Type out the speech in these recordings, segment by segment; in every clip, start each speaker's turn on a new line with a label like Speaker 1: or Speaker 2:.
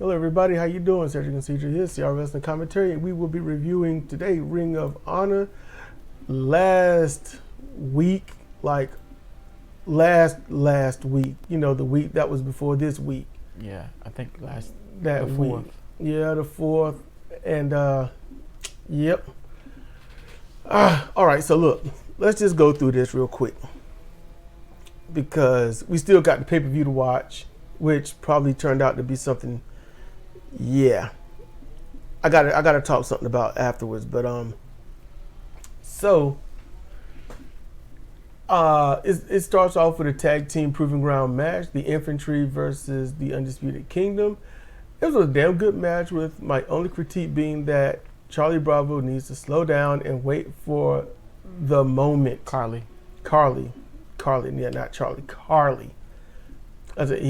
Speaker 1: Hello everybody, how you doing? Surgical Procedure here, CRFP commentary. We will be reviewing today Ring of Honor. Last week, like last week, you know, the week that was before this week.
Speaker 2: Yeah, I think
Speaker 1: the
Speaker 2: fourth.
Speaker 1: Week. Yeah, the fourth. And yep. All right, so look, let's just go through this real quick because we still got the pay-per-view to watch, which probably turned out to be something. Yeah, I gotta talk something about afterwards, but so it starts off with a tag team proving ground match, the Infantry versus the Undisputed Kingdom. It was a damn good match, with my only critique being that Charlie Bravo needs to slow down and wait for the moment. Carly, yeah, not Charlie, Carly. I said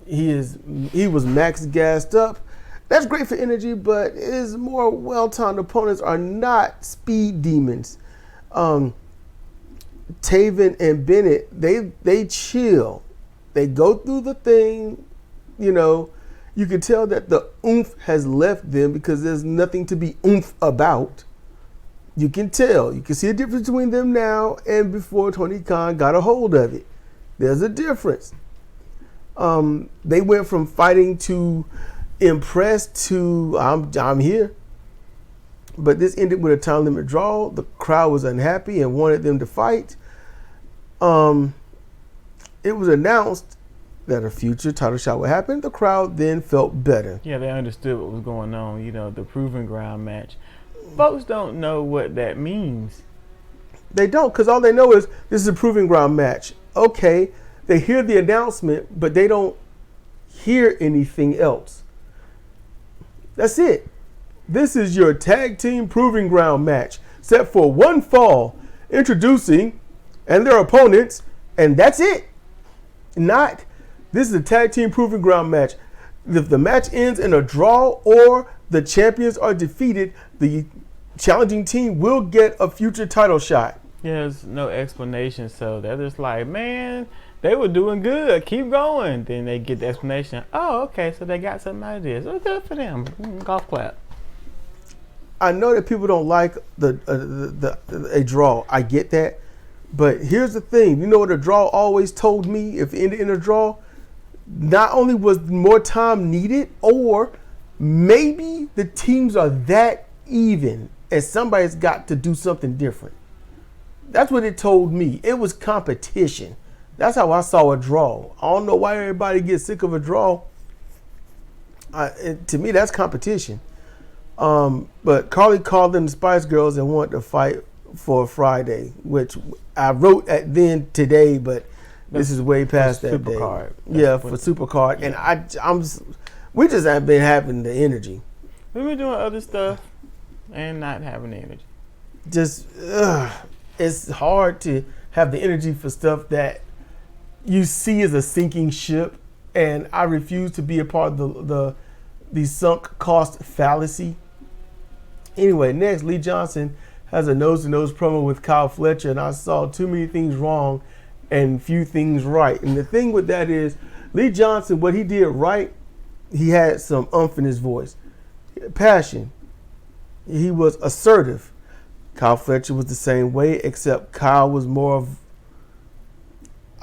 Speaker 1: he was max gassed up. That's great for energy, but his more well-timed opponents are not speed demons. Taven and Bennett, they chill. They go through the thing, you know. You can tell that the oomph has left them because there's nothing to be oomph about. You can tell. You can see a difference between them now and before Tony Khan got a hold of it. There's a difference. They went from fighting to impressed to I'm here. But this ended with a time limit draw. The crowd was unhappy and wanted them to fight. It was announced that a future title shot would happen. The crowd then felt better.
Speaker 2: Yeah, they understood what was going on. You know, the proving ground match. Folks don't know what that means.
Speaker 1: They don't, because all they know is this is a proving ground match. Okay, they hear the announcement, but they don't hear anything else. That's it. This is your tag team proving ground match, set for one fall, introducing and their opponents, and that's it. This is a tag team proving ground match. If the match ends in a draw or the champions are defeated, the challenging team will get a future title shot.
Speaker 2: Yeah, there's no explanation, so they're just like, man, they were doing good, keep going. Then they get the explanation. Oh, okay, so they got something out of this. Oh, good for them. Golf clap.
Speaker 1: I know that people don't like a draw. I get that. But here's the thing. You know what a draw always told me if it ended in a draw? Not only was more time needed, or maybe the teams are that even and somebody's got to do something different. That's what it told me. It was competition. That's how I saw a draw. I don't know why everybody gets sick of a draw. To me, that's competition. But Carly called them the Spice Girls and wanted to fight for Friday, which I wrote at then today, but this is way past that day.
Speaker 2: Supercard.
Speaker 1: Yeah, for Supercard. Yeah. And we just haven't been having the energy.
Speaker 2: We've been doing other stuff and not having the energy.
Speaker 1: Just, it's hard to have the energy for stuff that you see as a sinking ship, and I refuse to be a part of the sunk cost fallacy. Anyway, next, Lee Johnson has a nose-to-nose promo with Kyle Fletcher, and I saw too many things wrong and few things right. And the thing with that is, Lee Johnson, what he did right, he had some oomph in his voice. Passion. He was assertive. Kyle Fletcher was the same way, except Kyle was more of...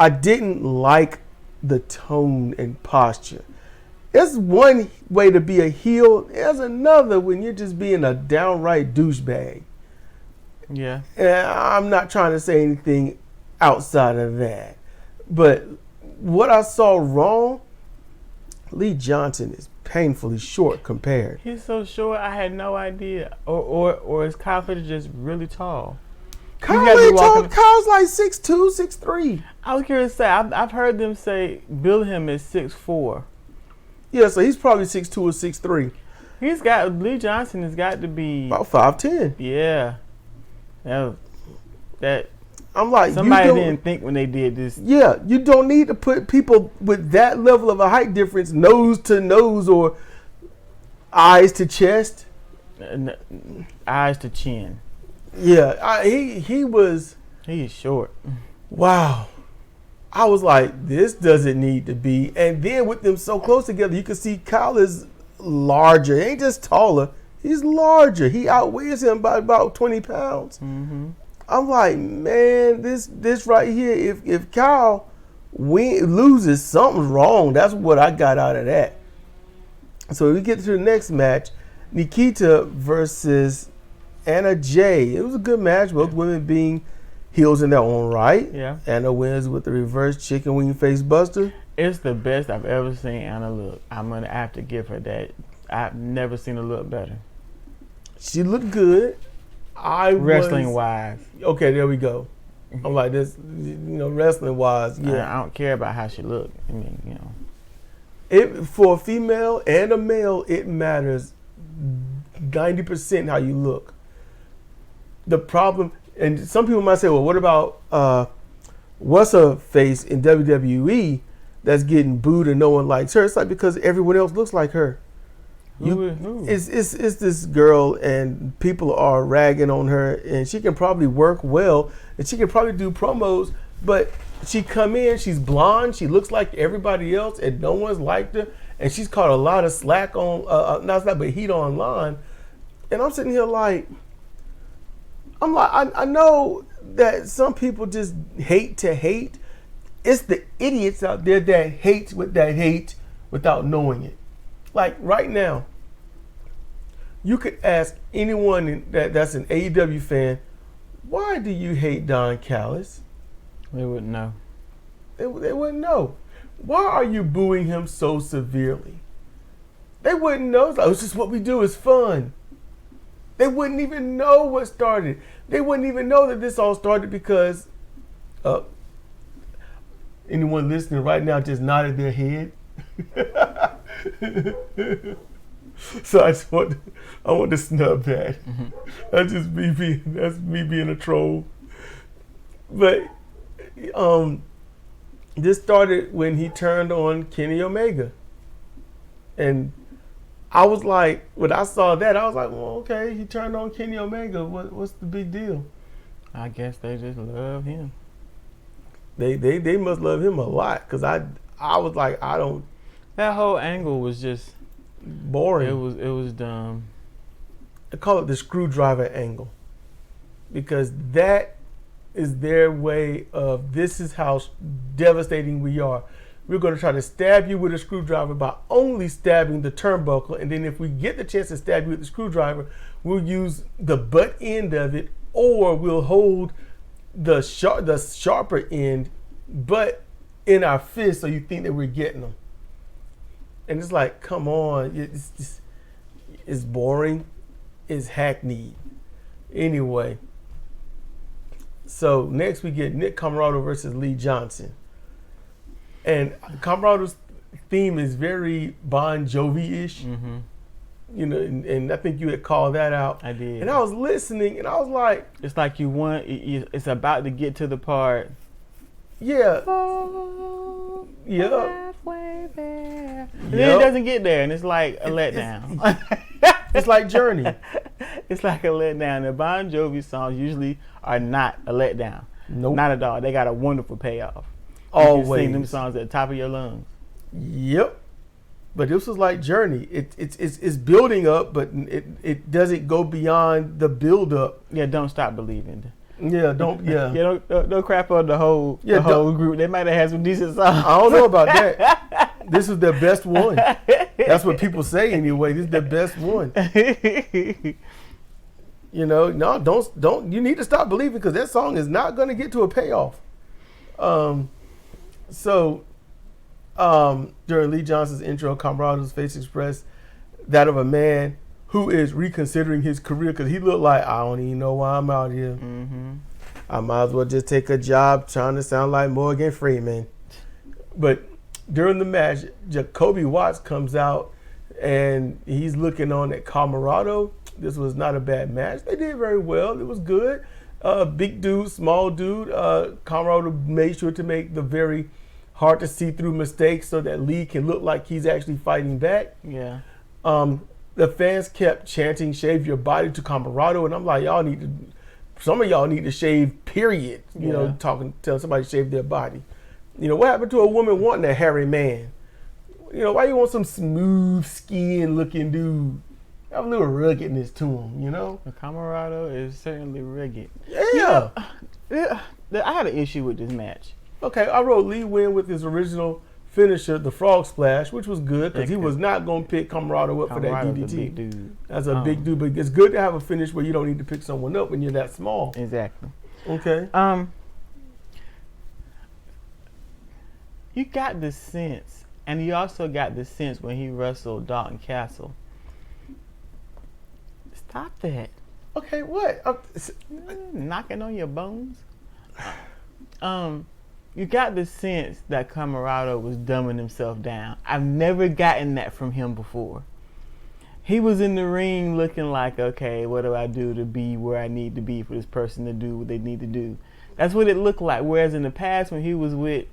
Speaker 1: I didn't like the tone and posture. There's one way to be a heel. There's another when you're just being a downright douchebag.
Speaker 2: Yeah.
Speaker 1: And I'm not trying to say anything outside of that. But what I saw wrong, Lee Johnson is painfully short compared.
Speaker 2: He's so short, I had no idea. Or is Kyle Fletcher just really tall?
Speaker 1: Kyle's like 6'2", 6'3".
Speaker 2: I was curious to say, I've heard them say bill him as 6'4".
Speaker 1: Yeah, so he's probably 6'2" or 6'3".
Speaker 2: Lee Johnson has got to be
Speaker 1: about 5'10".
Speaker 2: Yeah. That
Speaker 1: I'm like,
Speaker 2: somebody didn't think when they did this.
Speaker 1: Yeah, you don't need to put people with that level of a height difference nose to nose or eyes to chest.
Speaker 2: Eyes to chin.
Speaker 1: Yeah, he is
Speaker 2: short.
Speaker 1: Wow. I was like, this doesn't need to be. And then with them so close together, you can see Kyle is larger. He ain't just taller. He's larger. He outweighs him by about 20 pounds.
Speaker 2: Mm-hmm.
Speaker 1: I'm like, man, this right here, if Kyle loses, something's wrong. That's what I got out of that. So we get to the next match, Nikita versus Anna Jay. It was a good match, both women being heels in their own right.
Speaker 2: Yeah.
Speaker 1: Anna wins with the reverse chicken wing face buster.
Speaker 2: It's the best I've ever seen Anna look. I'm going to have to give her that. I've never seen her look better.
Speaker 1: She looked good.
Speaker 2: Wrestling wise.
Speaker 1: Okay, there we go. I'm like this, wrestling wise. Yeah.
Speaker 2: I don't care about how she looked. I mean,
Speaker 1: For a female and a male, it matters 90% how you look. The problem, and some people might say, well, what about what's her face in WWE that's getting booed and no one likes her? It's like because everyone else looks like her.
Speaker 2: Who?
Speaker 1: It's this girl and people are ragging on her, and she can probably work well and she can probably do promos, but she come in, she's blonde, she looks like everybody else, and no one's liked her, and she's caught a lot of slack on not slack but heat online, and I'm sitting here like, I know that some people just hate to hate. It's the idiots out there that hate without knowing it. Like right now, you could ask anyone that's an AEW fan, why do you hate Don Callis?
Speaker 2: They wouldn't know.
Speaker 1: They wouldn't know. Why are you booing him so severely? They wouldn't know. It's like, it's just what we do. It's fun. They wouldn't even know what started. They wouldn't even know that this all started because anyone listening right now just nodded their head. So I want to snub that. Mm-hmm. That's me being a troll. But this started when he turned on Kenny Omega. And I was like, when I saw that, I was like, well, okay, he turned on Kenny Omega. What's the big deal?
Speaker 2: I guess they just love him.
Speaker 1: They must love him a lot, because I was like, I don't.
Speaker 2: That whole angle was just
Speaker 1: boring.
Speaker 2: It was dumb.
Speaker 1: I call it the screwdriver angle, because that is their way of, this is how devastating we are. We're going to try to stab you with a screwdriver by only stabbing the turnbuckle, and then if we get the chance to stab you with the screwdriver, we'll use the butt end of it, or we'll hold the sharper end, but in our fist, so you think that we're getting them. And it's like, come on, it's boring, it's hackneyed. Anyway, so next we get Nick Comoroto versus Lee Johnson. And Comoroto's theme is very Bon Jovi-ish. Mm-hmm. And I think you had called that out.
Speaker 2: I did.
Speaker 1: And I was listening, and I was like,
Speaker 2: it's like it's about to get to the part.
Speaker 1: Yeah.
Speaker 2: Oh,
Speaker 1: yeah.
Speaker 2: Halfway there. And then it doesn't get there, and it's like a letdown.
Speaker 1: It's like Journey.
Speaker 2: It's like a letdown. The Bon Jovi songs usually are not a letdown.
Speaker 1: Nope.
Speaker 2: Not at all. They got a wonderful payoff.
Speaker 1: Always.
Speaker 2: You can sing them songs at the top of your lungs.
Speaker 1: Yep. But this was like Journey. It's building up, but it doesn't go beyond the build up.
Speaker 2: Yeah, don't stop believing.
Speaker 1: Yeah, don't. Yeah,
Speaker 2: yeah. Don't crap on the whole group. They might have had some decent songs.
Speaker 1: I don't know about that. This is their best one. That's what people say anyway. This is their best one. No, don't. You need to stop believing, because that song is not going to get to a payoff. During Lee Johnson's intro, Comoroto's face expressed that of a man who is reconsidering his career, because he looked like, I don't even know why I'm out here. Mm-hmm. I might as well just take a job trying to sound like Morgan Freeman. But during the match, Jacoby Watts comes out, and he's looking on at Comoroto. This was not a bad match. They did very well. It was good. Big dude, small dude. Comoroto made sure to make the very hard to see through mistakes so that Lee can look like he's actually fighting back.
Speaker 2: Yeah.
Speaker 1: The fans kept chanting, "Shave your body" to Comoroto, and I'm like, some of y'all need to shave, period. Telling somebody to shave their body. You know, what happened to a woman wanting a hairy man? You know, why you want some smooth skin looking dude? Have a little ruggedness to him, you know?
Speaker 2: The Camarado is certainly rugged.
Speaker 1: Yeah.
Speaker 2: I had an issue with this match.
Speaker 1: Okay, I wrote Lee win with his original finisher, the frog splash, which was good because he was not going to pick Camarado up for that DDT.
Speaker 2: A big dude.
Speaker 1: That's a big dude, but it's good to have a finish where you don't need to pick someone up when you're that small.
Speaker 2: Exactly.
Speaker 1: Okay.
Speaker 2: You got the sense, and you also got the sense when he wrestled Dalton Castle. Stop that.
Speaker 1: Okay, what?
Speaker 2: Knocking on your bones? You got the sense that Camarado was dumbing himself down. I've never gotten that from him before. He was in the ring looking like, okay, what do I do to be where I need to be for this person to do what they need to do? That's what it looked like. Whereas in the past when he was with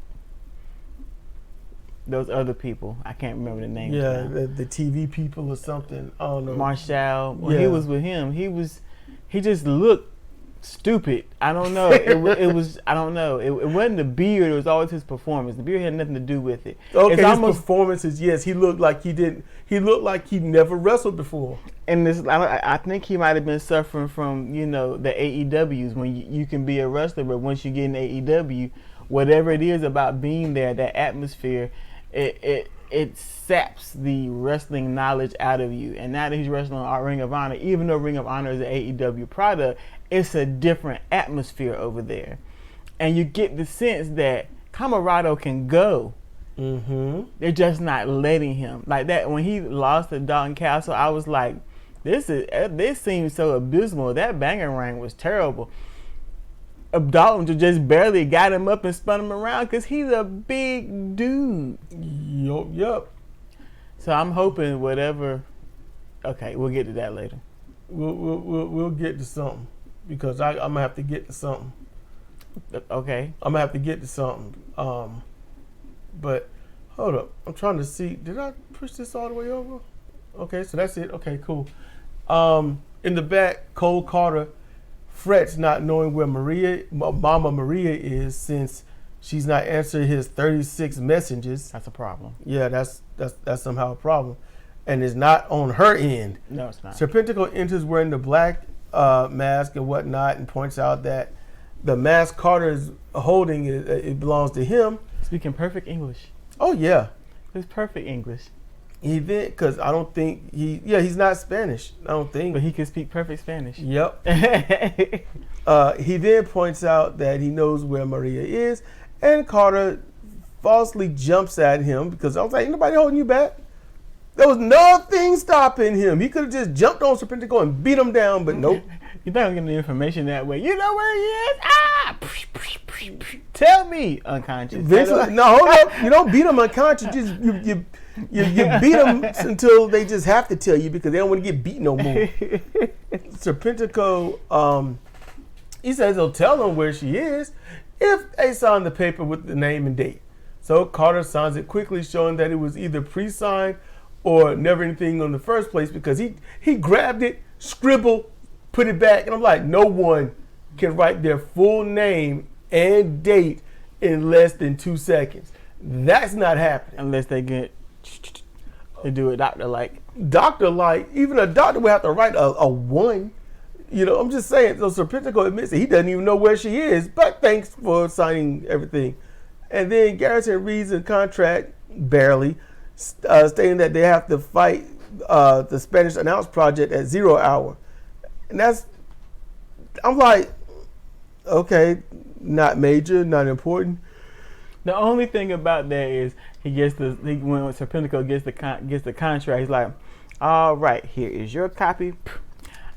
Speaker 2: those other people, I can't remember the names.
Speaker 1: Yeah,
Speaker 2: now.
Speaker 1: the TV people or something. I don't know.
Speaker 2: Marshall. When he was with him, he just looked stupid. I don't know. It was. I don't know. It wasn't the beard. It was always his performance. The beard had nothing to do with it.
Speaker 1: Okay, his performances. Yes, he looked like he didn't. He looked like he never wrestled before.
Speaker 2: And this, I think he might have been suffering from, you know, the AEWs when you can be a wrestler, but once you get in AEW, whatever it is about being there, that atmosphere, it saps the wrestling knowledge out of you. And now that he's wrestling on Ring of Honor, even though Ring of Honor is an AEW product, it's a different atmosphere over there. And you get the sense that Camarado can go. Mm-hmm. They're just not letting him. Like that, when he lost to Dalton Castle, I was like, this seems so abysmal. That banging ring was terrible. Dalton just barely got him up and spun him around because he's a big dude.
Speaker 1: Yup.
Speaker 2: So I'm hoping whatever. Okay, we'll get to that later.
Speaker 1: We'll get to something because I'm gonna have to get to something.
Speaker 2: Okay.
Speaker 1: I'm gonna have to get to something. But hold up, I'm trying to see. Did I push this all the way over? Okay, so that's it. Okay, cool. In the back, Cole Carter frets not knowing where Mama Maria is since she's not answering his 36 messages.
Speaker 2: That's a problem.
Speaker 1: Yeah, that's somehow a problem, and it's not on her end.
Speaker 2: No, it's not.
Speaker 1: Serpentico enters wearing the black mask and whatnot, and points out that the mask Carter is holding it belongs to him.
Speaker 2: Speaking perfect English.
Speaker 1: Oh yeah,
Speaker 2: it's perfect English.
Speaker 1: He did, because I don't think he's not Spanish. I don't think.
Speaker 2: But he can speak perfect Spanish.
Speaker 1: Yep. He then points out that he knows where Maria is, and Carter falsely jumps at him because I was like, ain't nobody holding you back. There was nothing stopping him. He could have just jumped on Serpentico and beat him down, but nope.
Speaker 2: You're not getting the information that way. You know where he is? Ah! Tell me, unconscious.
Speaker 1: No, hold up. You don't beat him unconscious. Just you beat them until they just have to tell you because they don't want to get beat no more. Serpentico, he says he'll tell them where she is if they sign the paper with the name and date. So Carter signs it quickly, showing that it was either pre-signed or never anything in the first place because he grabbed it, scribbled, put it back, and I'm like, no one can write their full name and date in less than 2 seconds. That's not happening.
Speaker 2: Unless they do it doctor-like.
Speaker 1: Doctor-like, even a doctor would have to write a 1. You know, I'm just saying. So Serpentico admits that he doesn't even know where she is, but thanks for signing everything. And then Garrison reads the contract, barely, stating that they have to fight the Spanish Announce Project at 0 hour. And I'm like, okay, not major, not important.
Speaker 2: The only thing about that is when Serpentico gets the contract, he's like, all right, here is your copy.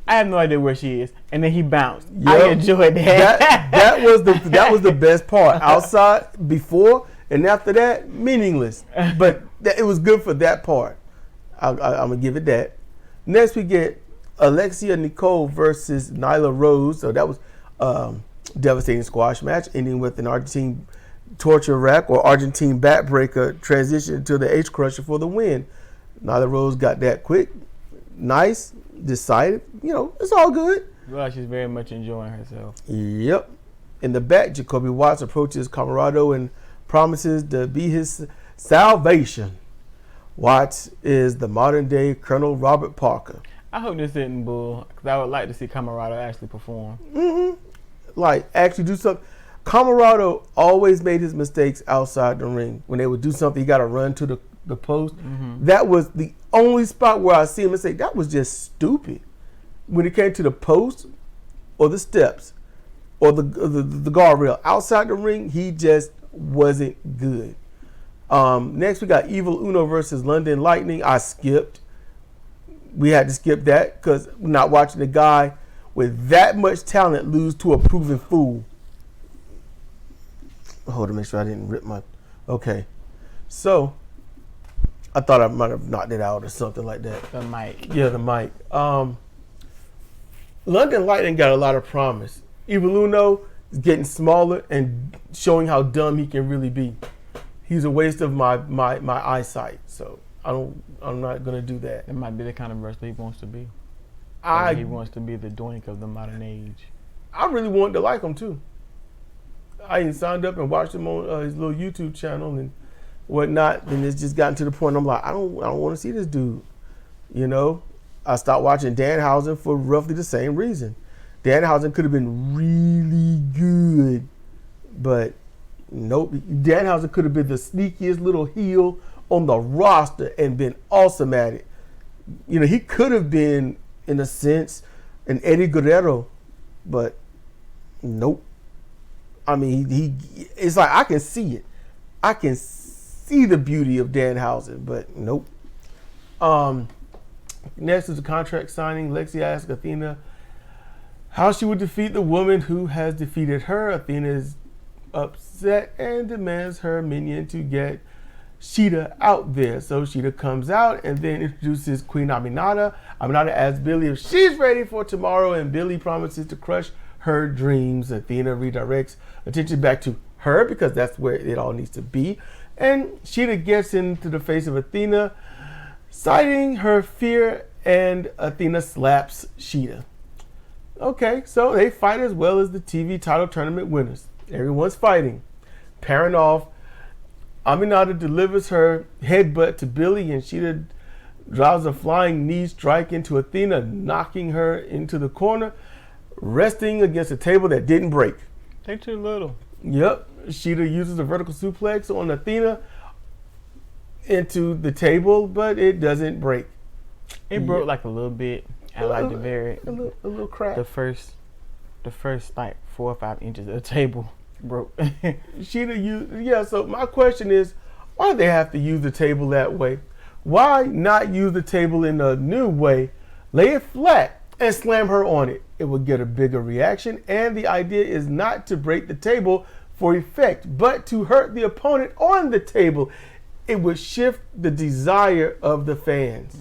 Speaker 2: I have no idea where she is, and then he bounced. Yep. I enjoyed that. That was the best part. Outside, before and after that, meaningless. But it was good for that part. I'm gonna give it that. Next we get Alexia Nicole versus Nyla Rose. So that was devastating squash match, ending with an Argentine torture rack or Argentine backbreaker transition to the H Crusher for the win. Nyla Rose got that quick, nice, decided. You know, it's all good. Well, she's very much enjoying herself.
Speaker 1: Yep. In the back, Jacoby Watts approaches Camarado and promises to be his salvation. Watts is the modern day Colonel Robert Parker.
Speaker 2: I hope this isn't bull, because I would like to see Camarado actually perform.
Speaker 1: Like, actually do something. Camarado always made his mistakes outside the ring. When they would do something, he got to run to the post. That was the only spot where I see him and say, that was just stupid. When it came to the post or the steps or the guardrail outside the ring, he just wasn't good. Next, we got Evil Uno versus London Lightning. I skipped. We had to skip that because we're not watching a guy with that much talent lose to a proven fool. Hold on, make sure I didn't rip my... Okay. So, I thought I might have knocked it out or something like that.
Speaker 2: The mic.
Speaker 1: Yeah, the mic. London Lightning got a lot of promise. Evil Uno is getting smaller and showing how dumb he can really be. He's a waste of my eyesight, so I'm not gonna do that.
Speaker 2: It might be the kind of wrestler he wants to be. He wants to be the Doink of the modern age.
Speaker 1: I really wanted to like him too. I even signed up and watched him on his little YouTube channel and whatnot. And it's just gotten to the point I'm like, I don't want to see this dude. You know, I stopped watching Danhausen for roughly the same reason. Danhausen could have been really good, but nope. Danhausen could have been the sneakiest little heel on the roster and been awesome at it. You know, he could have been, in a sense, an Eddie Guerrero, but nope. I mean, it's like I can see it. I can see the beauty of Danhausen, but nope. Next is the contract signing. Lexi asks Athena how she would defeat the woman who has defeated her. Athena is upset and demands her minion to get Sheeta out there. So Sheeta comes out and then introduces Queen Aminata. Aminata asks Billy if she's ready for tomorrow, and Billy promises to crush her dreams. Athena redirects attention back to her because that's where it all needs to be. And Sheeta gets into the face of Athena, citing her fear, and Athena slaps Sheeta. Okay, so they fight as well as the TV title tournament winners. Everyone's fighting. Pairing off, Aminata delivers her headbutt to Billy, and Sheeta drives a flying knee strike into Athena, knocking her into the corner, resting against a table that didn't break.
Speaker 2: They're too little.
Speaker 1: Yep. Sheeta uses a vertical suplex on Athena into the table, but it doesn't break.
Speaker 2: It broke like a little bit. I like the
Speaker 1: a little crack.
Speaker 2: The first like 4 or 5 inches of the table broke.
Speaker 1: Sheeta used, yeah. So my question is, why do they have to use the table that way? Why not use the table in a new way? Lay it flat and slam her on it. It will get a bigger reaction, and the idea is not to break the table for effect, but to hurt the opponent on the table. It would shift the desire of the fans.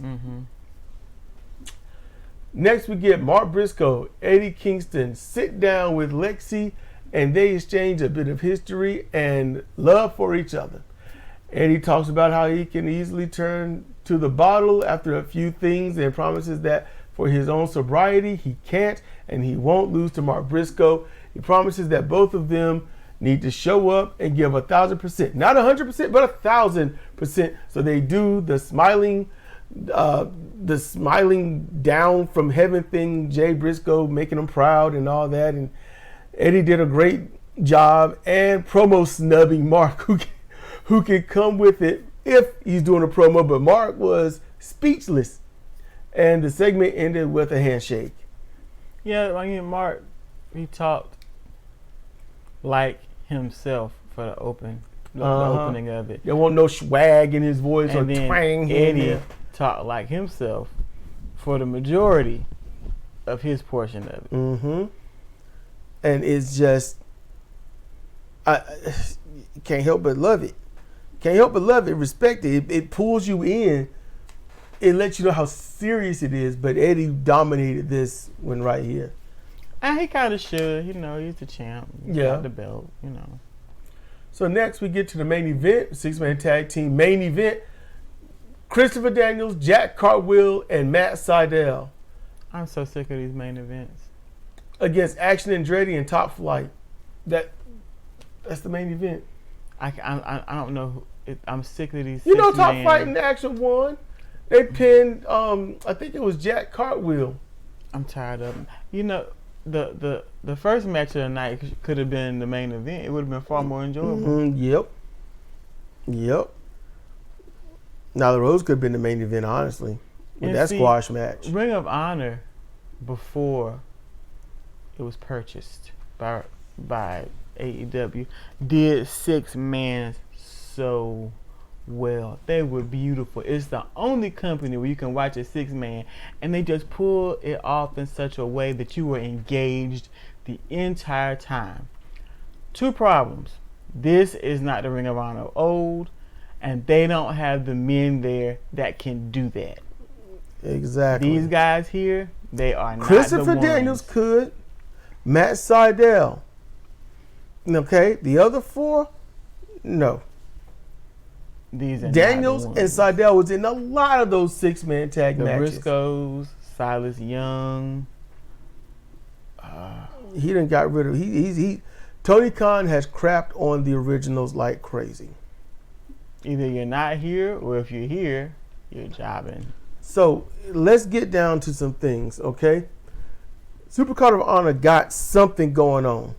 Speaker 1: Next, we get Mark Briscoe, Eddie Kingston sit down with Lexi, and they exchange a bit of history and love for each other. Eddie talks about how he can easily turn to the bottle after a few things and promises that for his own sobriety, he can't and he won't lose to Mark Briscoe. He promises that both of them need to show up and give 1,000%, not 100%, but 1,000%. So they do the smiling down from heaven thing, Jay Briscoe making him proud and all that. And Eddie did a great job and promo snubbing Mark, who can come with it if he's doing a promo, but Mark was speechless. And the segment ended with a handshake.
Speaker 2: Yeah, I mean, Mark, he talked like himself for the opening of it.
Speaker 1: There wasn't no swag in his voice
Speaker 2: and
Speaker 1: or
Speaker 2: then
Speaker 1: twang.
Speaker 2: Eddie talked like himself for the majority of his portion of it.
Speaker 1: And it's just, I can't help but love it. Can't help but love it, respect it. It pulls you in. It lets you know how serious it is, but Eddie dominated this one right here.
Speaker 2: And he kind of should, you know, he's the champ. He's got the belt, you know.
Speaker 1: So next we get to the main event, 6-man tag team main event. Christopher Daniels, Jack Cartwheel, and Matt Sydal.
Speaker 2: I'm so sick of these main events.
Speaker 1: Against Action Andretti and Top Flight. That's the main event.
Speaker 2: I don't know. I'm sick of these.
Speaker 1: You know, Top
Speaker 2: six-man-
Speaker 1: Fighting Action won. They pinned. I think it was Jack Cartwheel.
Speaker 2: I'm tired of them. You know, the first match of the night could have been the main event. It would have been far more enjoyable.
Speaker 1: Yep. Now the Rose could have been the main event, honestly, with
Speaker 2: And
Speaker 1: that
Speaker 2: see,
Speaker 1: squash match.
Speaker 2: Ring of Honor, before it was purchased by AEW, did 6-man so well. They were beautiful. It's the only company where you can watch a 6-man and they just pull it off in such a way that you were engaged the entire time. Two problems. This is not the Ring of Honor old, and they don't have the men there that can do that.
Speaker 1: Exactly.
Speaker 2: These guys here, they are not
Speaker 1: Christopher
Speaker 2: the ones.
Speaker 1: Daniels could. Matt Sydal. Okay, the other four, no.
Speaker 2: These are
Speaker 1: Daniels
Speaker 2: not
Speaker 1: and
Speaker 2: the ones.
Speaker 1: Sydal was in a lot of those 6-man tag
Speaker 2: The
Speaker 1: matches.
Speaker 2: Briscoes, Silas Young.
Speaker 1: He done got rid of. He Tony Khan has crapped on the originals like crazy.
Speaker 2: Either you're not here, or if you're here, you're jobbing.
Speaker 1: So let's get down to some things, okay? Supercard of Honor got something going on.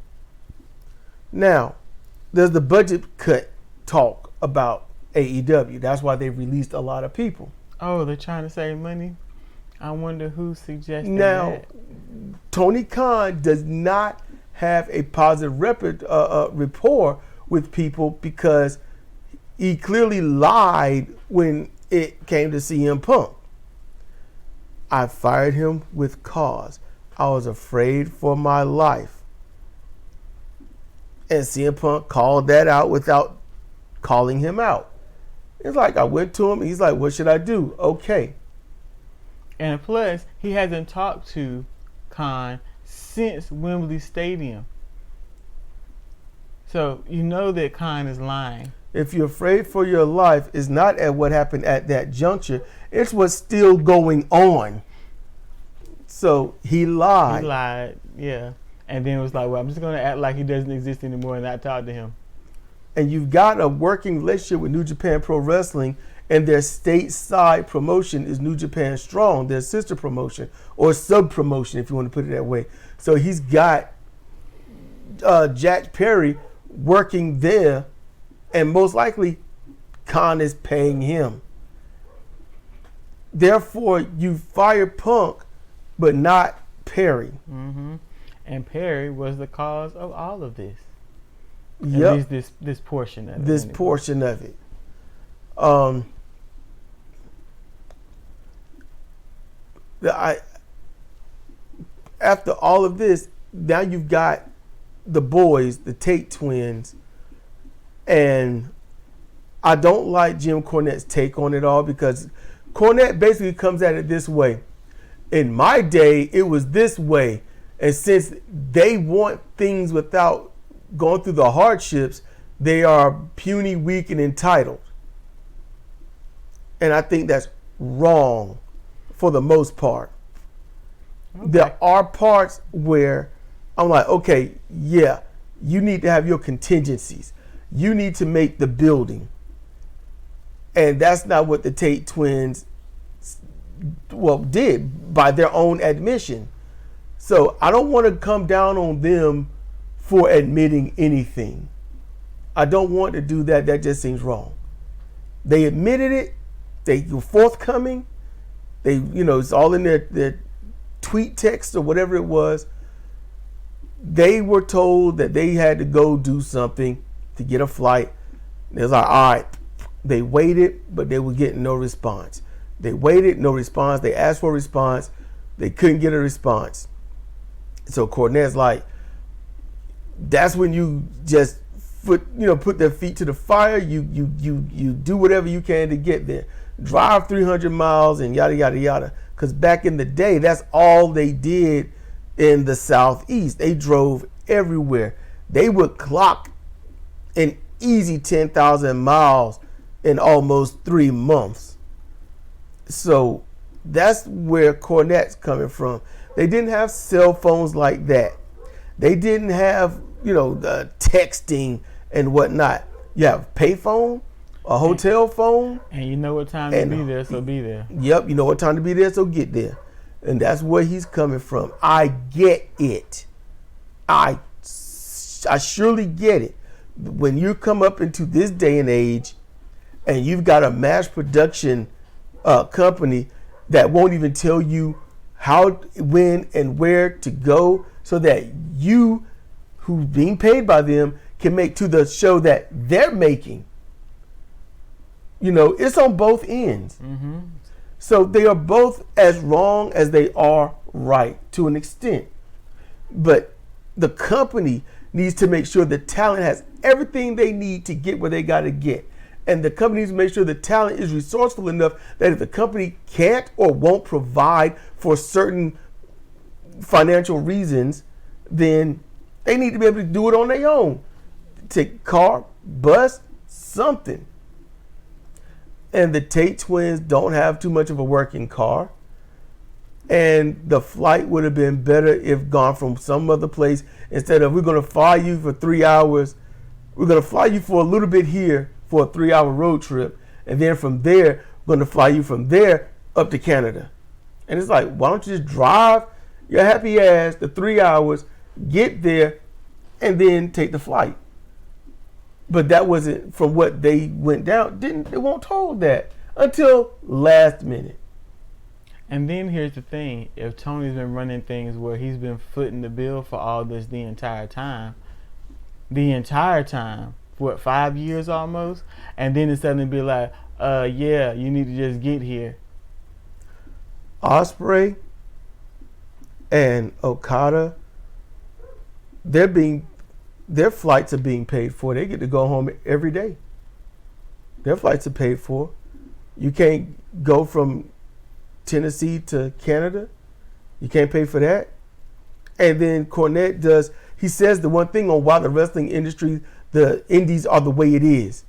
Speaker 1: Now, there's the budget cut talk about AEW. That's why they released a lot of people.
Speaker 2: Oh, they're trying to save money? I wonder who suggested
Speaker 1: Now,
Speaker 2: that.
Speaker 1: Tony Khan does not have a positive rapport with people because he clearly lied when it came to CM Punk. I fired him with cause. I was afraid for my life. And CM Punk called that out without calling him out. It's like I went to him. He's like, what should I do? Okay.
Speaker 2: And plus, he hasn't talked to Khan since Wembley Stadium. So you know that Khan is lying.
Speaker 1: If you're afraid for your life, it's not at what happened at that juncture. It's what's still going on. So he lied.
Speaker 2: He lied, yeah. And then it was like, well, I'm just going to act like he doesn't exist anymore and not talk to him.
Speaker 1: And you've got a working relationship with New Japan Pro Wrestling, and their stateside promotion is New Japan Strong, their sister promotion, or sub-promotion, if you want to put it that way. So he's got Jack Perry working there, and most likely Khan is paying him. Therefore, you fire Punk, but not Perry.
Speaker 2: Mm-hmm. And Perry was the cause of all of this.
Speaker 1: Yep.
Speaker 2: At least this portion of it.
Speaker 1: This
Speaker 2: anyway.
Speaker 1: portion of it. After all of this, now you've got the boys, the Tate twins, and I don't like Jim Cornette's take on it all because Cornette basically comes at it this way. In my day, it was this way. And since they want things without going through the hardships, they are puny, weak, and entitled. And I think that's wrong for the most part.
Speaker 2: Okay.
Speaker 1: There are parts where I'm like, okay, yeah, you need to have your contingencies. You need to make the building. And that's not what the Tate twins did by their own admission. So I don't want to come down on them for admitting anything. I don't want to do that. That just seems wrong. They admitted it. They were forthcoming. They, it's all in their tweet text or whatever it was. They were told that they had to go do something to get a flight. They was like, all right. They waited, but they were getting no response. They waited, no response. They asked for a response. They couldn't get a response. So Cornette's like, that's when you just put their feet to the fire. You do whatever you can to get there. Drive 300 miles and yada, yada, yada. Because back in the day, that's all they did in the Southeast. They drove everywhere. They would clock an easy 10,000 miles in almost 3 months. So that's where Cornette's coming from. They didn't have cell phones like that. They didn't have, the texting and whatnot. You have a payphone, a hotel phone.
Speaker 2: And you know what time to be there, so be there.
Speaker 1: Yep, you know what time to be there, so get there. And that's where he's coming from. I get it. I surely get it. When you come up into this day and age and you've got a mass production company that won't even tell you how, when, and where to go so that you, who's being paid by them, can make to the show that they're making. You know, it's on both ends.
Speaker 2: Mm-hmm.
Speaker 1: So they are both as wrong as they are right to an extent. But the company needs to make sure the talent has everything they need to get where they got to get. And the company needs to make sure the talent is resourceful enough that if the company can't or won't provide for certain financial reasons, then they need to be able to do it on their own. Take car, bus, something. And the Tate twins don't have too much of a working car. And the flight would have been better if gone from some other place instead of we're going to fly you for 3 hours. We're going to fly you for a little bit here for a 3-hour road trip. And then from there, we're going to fly you from there up to Canada. And it's like, why don't you just drive your happy ass the 3 hours, get there, and then take the flight? But that wasn't from what they went down. They weren't told that until last minute.
Speaker 2: And then here's the thing: if Tony's been running things where he's been footing the bill for all this the entire time, what, 5 years almost, and then it's suddenly be like, yeah, you need to just get here.
Speaker 1: Osprey and Okada, their flights are being paid for. They get to go home every day. Their flights are paid for. You can't go from Tennessee to Canada. You can't pay for that. And then Cornette he says the one thing on why the wrestling industry, the indies are the way it is.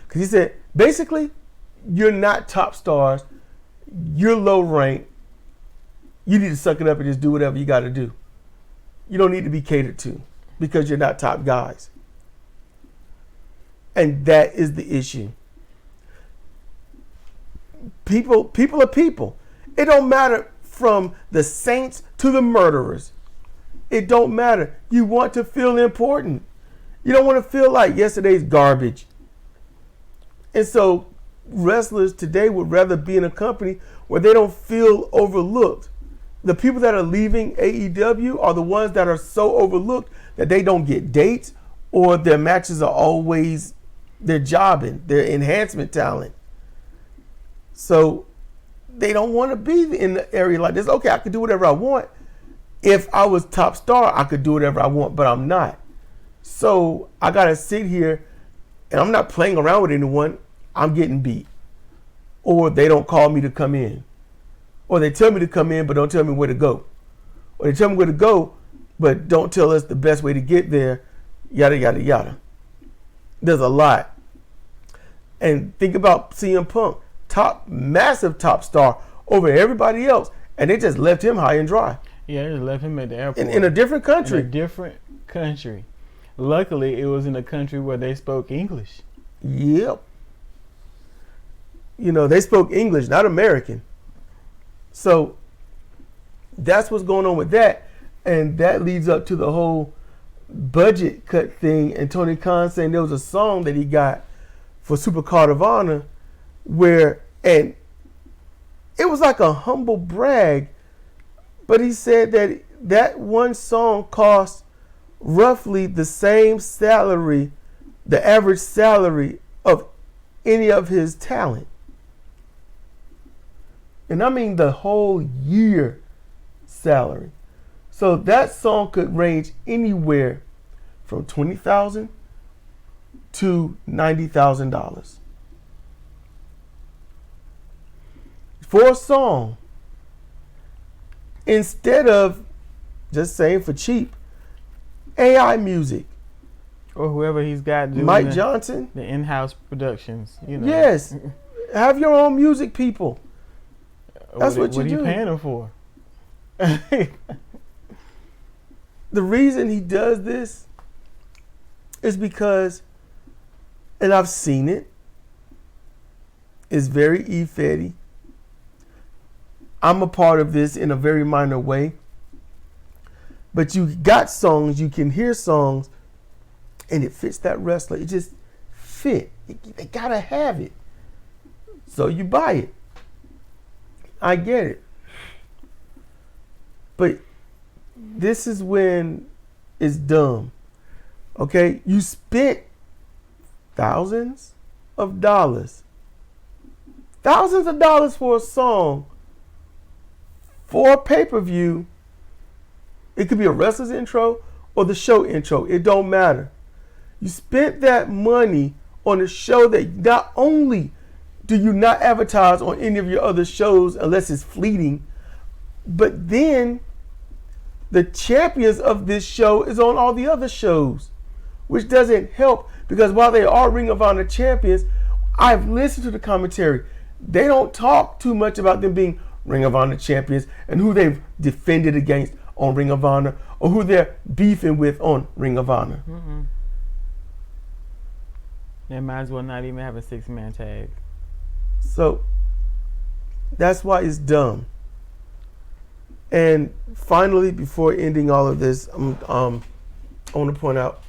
Speaker 1: Because he said, basically, you're not top stars. You're low rank. You need to suck it up and just do whatever you got to do. You don't need to be catered to because you're not top guys. And that is the issue. People are people. It don't matter from the saints to the murderers. It don't matter. You want to feel important. You don't want to feel like yesterday's garbage. And so wrestlers today would rather be in a company where they don't feel overlooked. The people that are leaving AEW are the ones that are so overlooked that they don't get dates, or their matches are always, they're jobbing, they're enhancement talent. So they don't want to be in the area like this. Okay, I could do whatever I want. If I was top star, I could do whatever I want, but I'm not. So I got to sit here and I'm not playing around with anyone. I'm getting beat. Or they don't call me to come in. Or they tell me to come in, but don't tell me where to go. Or they tell me where to go, but don't tell us the best way to get there. Yada, yada, yada. There's a lot. And think about CM Punk. Massive top star over everybody else. And they just left him high and dry.
Speaker 2: Yeah, they just left him at the airport.
Speaker 1: In a different country.
Speaker 2: In a different country. Luckily, it was in a country where they spoke English.
Speaker 1: Yep. You know, they spoke English, not American. So that's what's going on with that. And that leads up to the whole budget cut thing. And Tony Khan saying there was a song that he got for Super Card of Honor and it was like a humble brag, but he said that one song cost roughly the same salary, the average salary of any of his talent. And I mean the whole year salary. So that song could range anywhere from $20,000 to $90,000. For a song, instead of just saying for cheap, AI music.
Speaker 2: Or whoever he's got doing
Speaker 1: Mike Johnson.
Speaker 2: The in-house productions. You know.
Speaker 1: Yes. Have your own music, people. That's what you do.
Speaker 2: What are you paying him for?
Speaker 1: The reason he does this is because And I've seen it. It's very E-Fetty. I'm a part of this in a very minor way. But you got songs, you can hear songs, and it fits that wrestler. It just fit. They gotta have it. So you buy it. I get it. But this is when it's dumb. Okay? You spent thousands of dollars for a song, for a pay-per-view. It could be a wrestler's intro or the show intro. It don't matter. You spent that money on a show that not only do you not advertise on any of your other shows unless it's fleeting, but then the champions of this show is on all the other shows, which doesn't help because while they are Ring of Honor champions, I've listened to the commentary. They don't talk too much about them being Ring of Honor champions and who they've defended against on Ring of Honor or who they're beefing with on Ring of Honor.
Speaker 2: Mm-mm. They might as well not even have a 6-man tag.
Speaker 1: So that's why it's dumb. And finally, before ending all of this, I want to point out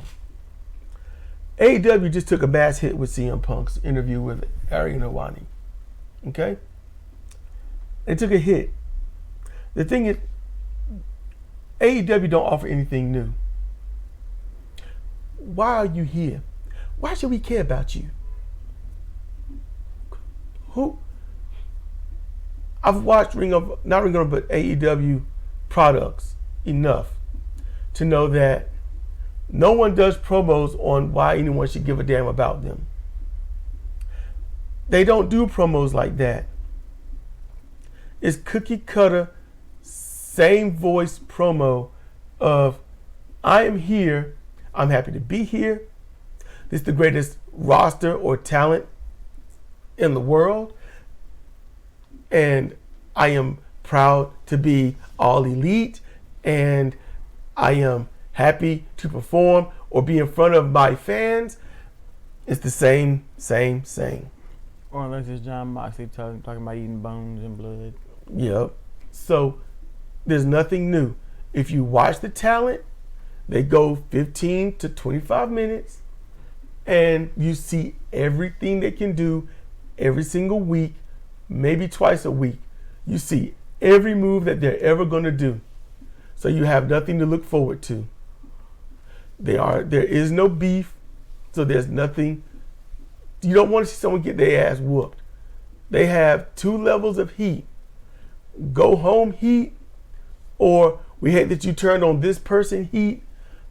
Speaker 1: AEW just took a mass hit with CM Punk's interview with Ariel Helwani. Okay? They took a hit. The thing is, AEW don't offer anything new. Why are you here? Why should we care about you? Who? I've watched not Ring of Honor, but AEW products enough to know that no one does promos on why anyone should give a damn about them. They don't do promos like that. It's cookie cutter, same voice promo of, I am here, I'm happy to be here. This is the greatest roster or talent in the world. And I am proud to be all elite. And I am happy to perform or be in front of my fans. It's the same.
Speaker 2: Or unless it's John Moxley talking about eating bones and blood.
Speaker 1: Yep. So there's nothing new. If you watch the talent, they go 15 to 25 minutes and you see everything they can do every single week, maybe twice a week. You see every move that they're ever going to do. So you have nothing to look forward to. There is no beef, so there's nothing. You don't want to see someone get their ass whooped. They have 2 levels of heat. Go home heat, or we hate that you turned on this person heat,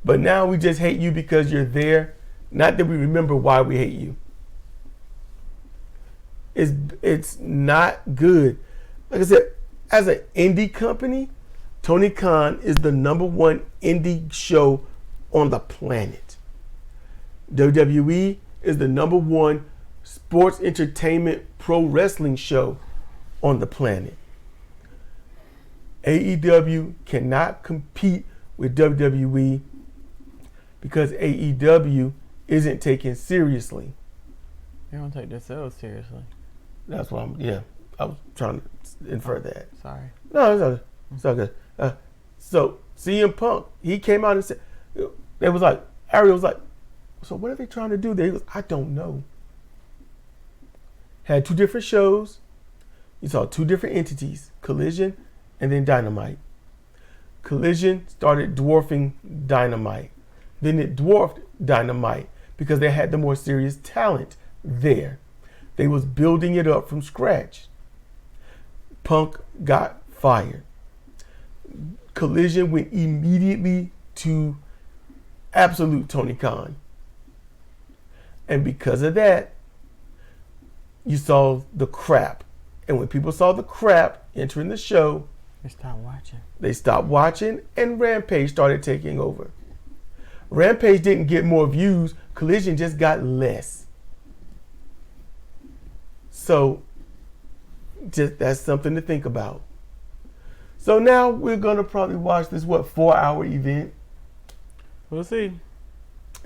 Speaker 1: but now we just hate you because you're there. Not that we remember why we hate you. It's not good. Like I said, as an indie company, Tony Khan is the #1 indie show on the planet. WWE is the #1 sports entertainment pro wrestling show on the planet. AEW cannot compete with WWE because AEW isn't taken seriously.
Speaker 2: They don't take themselves seriously.
Speaker 1: That's what I was trying to infer that.
Speaker 2: Sorry.
Speaker 1: No, it's all good. So CM Punk, he came out and said, they was like, Ariel was like, so what are they trying to do there? He goes, I don't know. Had 2 different shows. You saw 2 different entities, Collision and then Dynamite. Collision started dwarfing Dynamite. Then it dwarfed Dynamite because they had the more serious talent there. They was building it up from scratch. Punk got fired. Collision went immediately to absolute Tony Khan. And because of that, you saw the crap. And when people saw the crap entering the show, they stopped watching and Rampage started taking over. Rampage didn't get more views. Collision just got less. So that's something to think about. So now we're going to probably watch this, 4-hour event.
Speaker 2: We'll see.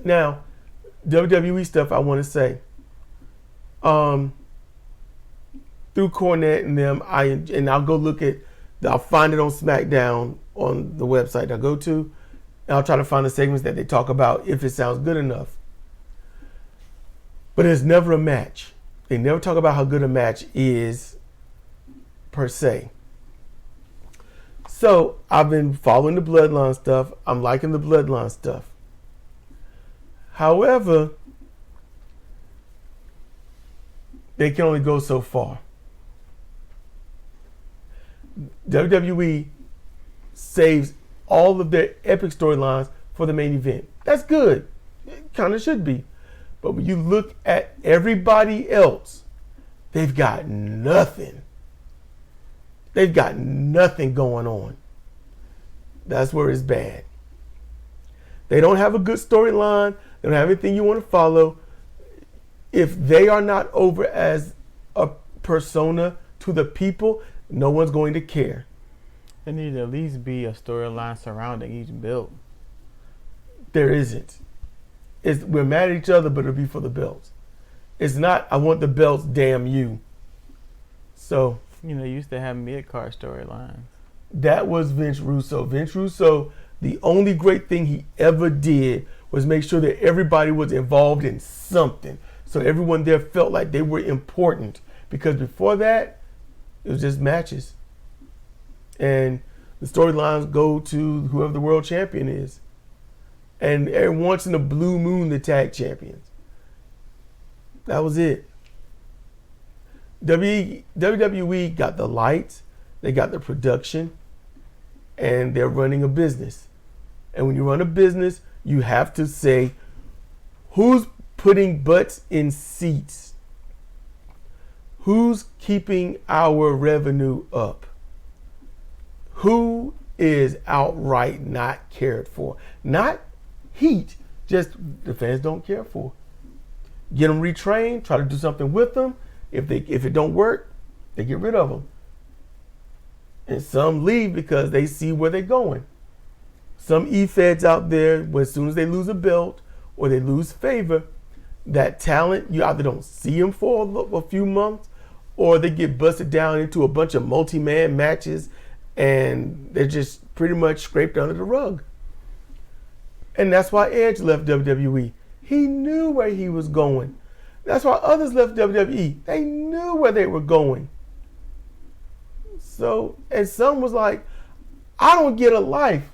Speaker 1: Now, WWE stuff I want to say. Through Cornette and them, I'll go look at, I'll find it on SmackDown on the website I go to, and I'll try to find the segments that they talk about if it sounds good enough. But it's never a match. They never talk about how good a match is, per se. So I've been following the Bloodline stuff. I'm liking the Bloodline stuff. However, they can only go so far. WWE saves all of their epic storylines for the main event. That's good. It kind of should be. But when you look at everybody else, they've got nothing. They've got nothing going on. That's where it's bad. They don't have a good storyline. They don't have anything you want to follow. If they are not over as a persona to the people, no one's going to care.
Speaker 2: There needs to at least be a storyline surrounding each belt.
Speaker 1: There isn't. We're mad at each other, but it'll be for the belts. It's not, I want the belts, damn you. So,
Speaker 2: you used to have mid-card storylines.
Speaker 1: That was Vince Russo. Vince Russo, the only great thing he ever did was make sure that everybody was involved in something. So everyone there felt like they were important. Because before that, it was just matches. And the storylines go to whoever the world champion is. And every once in a blue moon, the tag champions. That was it. WWE got the lights, they got the production, and they're running a business. And when you run a business, you have to say, who's putting butts in seats? Who's keeping our revenue up? Who is outright not cared for? Not heat, just the fans don't care for. Get them retrained, try to do something with them. If it don't work, they get rid of them. And some leave because they see where they're going. Some E-feds out there, as soon as they lose a belt or they lose favor, that talent, you either don't see them for a few months or they get busted down into a bunch of multi-man matches and they're just pretty much scraped under the rug. And that's why Edge left WWE. He knew where he was going. That's why others left WWE. They knew where they were going. So, and some was like, I don't get a life.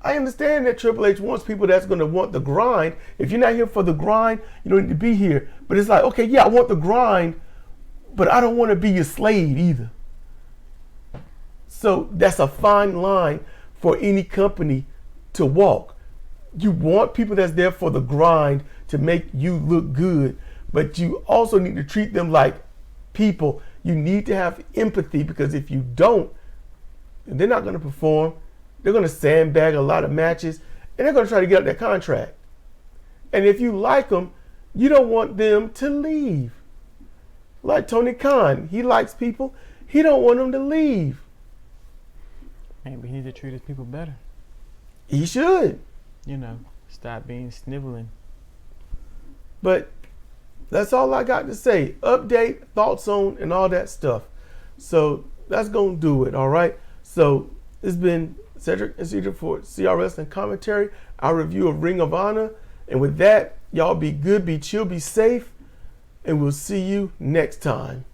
Speaker 1: I understand that Triple H wants people that's going to want the grind. If you're not here for the grind, you don't need to be here. But it's like, okay, yeah, I want the grind, but I don't want to be your slave either. So that's a fine line for any company to walk. You want people that's there for the grind to make you look good, but you also need to treat them like people. You need to have empathy, because if you don't, they're not going to perform. They're going to sandbag a lot of matches, and they're going to try to get out their contract. And if you like them, you don't want them to leave. Like Tony Khan, he likes people. He don't want them to leave.
Speaker 2: Maybe he needs to treat his people better.
Speaker 1: He should.
Speaker 2: Stop being sniveling.
Speaker 1: But that's all I got to say. Update, thoughts on, and all that stuff. So that's going to do it, all right? So it's been Cedric and Cedric for CRS and Commentary, our review of Ring of Honor. And with that, y'all be good, be chill, be safe, and we'll see you next time.